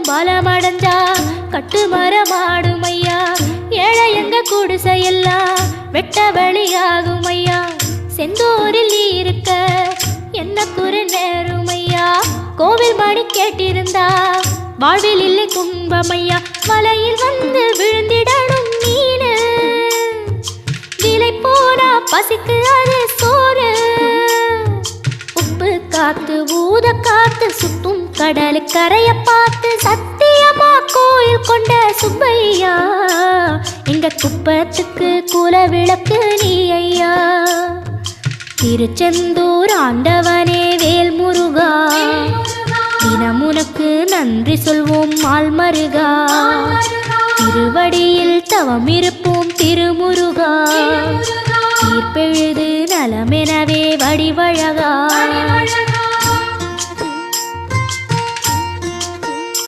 பலமடைஞ்சா கட்டு மரமாடும் ஐயா. ஏழை எங்க குடிசையெல்லாம் வெட்ட வழியாகும் ஐயா. செந்தூரில் நீ இருக்க என்ன குறை நேரும் ஐயா. கோவில் மணி கேட்டிருந்தா வாழ்வில் இல்லை துன்பமையா. மலையில் வந்து விழுந்திடணும் மீனு, விலை போனா பசிக்கு அது சோறு. உப்பு காத்து ஊத காத்து சுத்தும் கடலு கரைய பார்த்து சத்தியமா கோயில் கொண்ட சுப்பையா. எங்க குப்பத்துக்கு குல விளக்கு நீ ஐயா. திருச்செந்தூர் ஆண்டவனே வேல் முருகா, தினம் உனக்கு நன்றி சொல்வோம் மால்மருகா. திருவடியில் தவம் இருப்போம் திருமுருகா. தீர்ப்பெழுது நலமெனவே வடிவழகா.